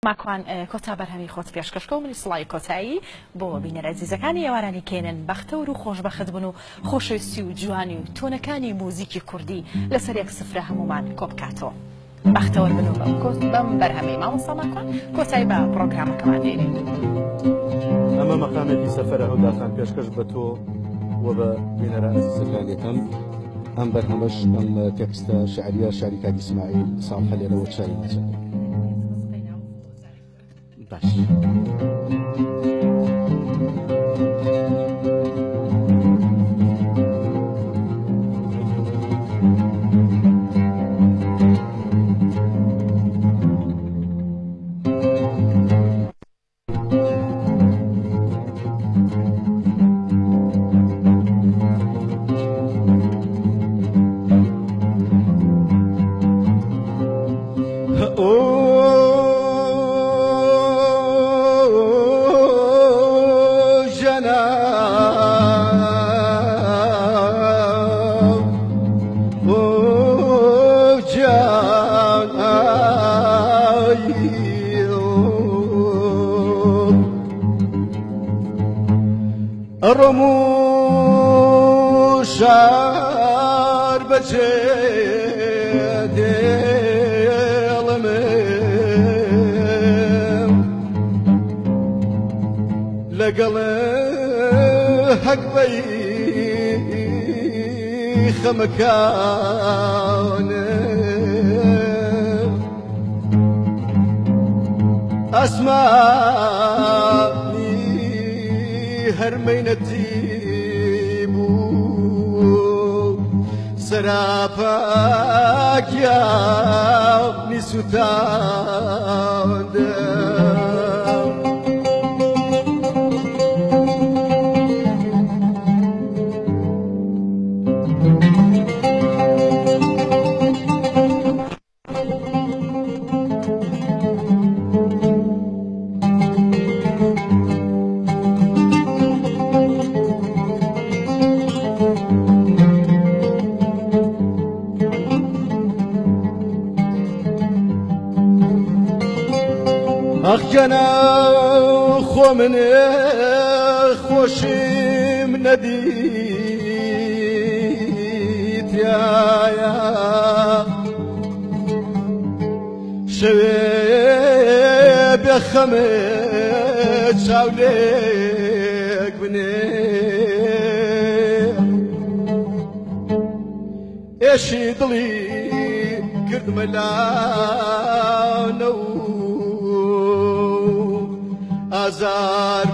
ماکوان کۆتا بەرهەمی خۆت پێشکەشکە و منی سڵای کۆتایی بۆ بینەرە عزیزەکانی ئێوارانی کێنن بەختەور و خۆشبەخت بن و خۆشەویستی و جوانی و تۆنەکانی موزیکی کوردی لەسەر یەک سفرە هەمومان کۆبکاتەوە. بەختەوەر بن و بەم بەرهەمەی مامۆستا ماکوان کۆتایی بە پرۆگرامەکەمان دێنێ. ئەمە مەقامێکی سەفەرە هەوداخان پێشکەش بە تۆ و بە بینەرە عزیزەکانێکم. ئەم بەرهەمەش ئەم تێکستە شعریە شاری کاک ئیسماعیل ساڵحە لێرەوە چاری نەچێت. باش. رموشار بچه دلم لقل حق بي خمكان اسمعني هرمينتي سراپاک یابنی ستاندم أخجنا خو من خوشم نديت يا شوي بخمت شاولك بني إيشي ضلي كرد ملانو أزار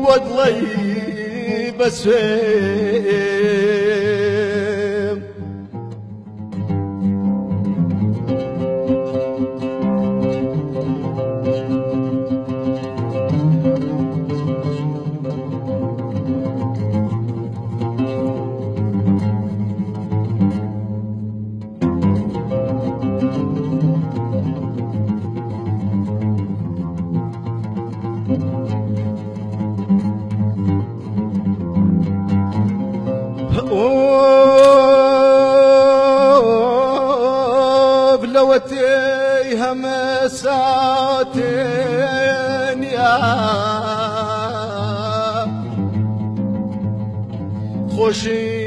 وضلي بسويم بلوتي همساتين يا خوشي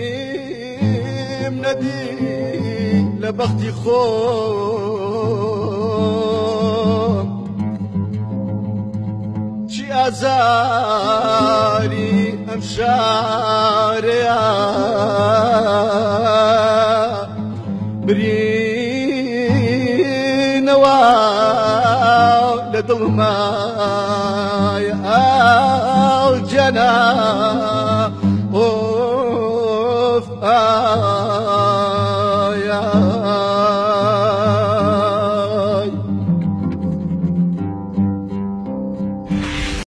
مندي لبختي خوم شي أزاري أمشاريا لدل ماي الجنا اوف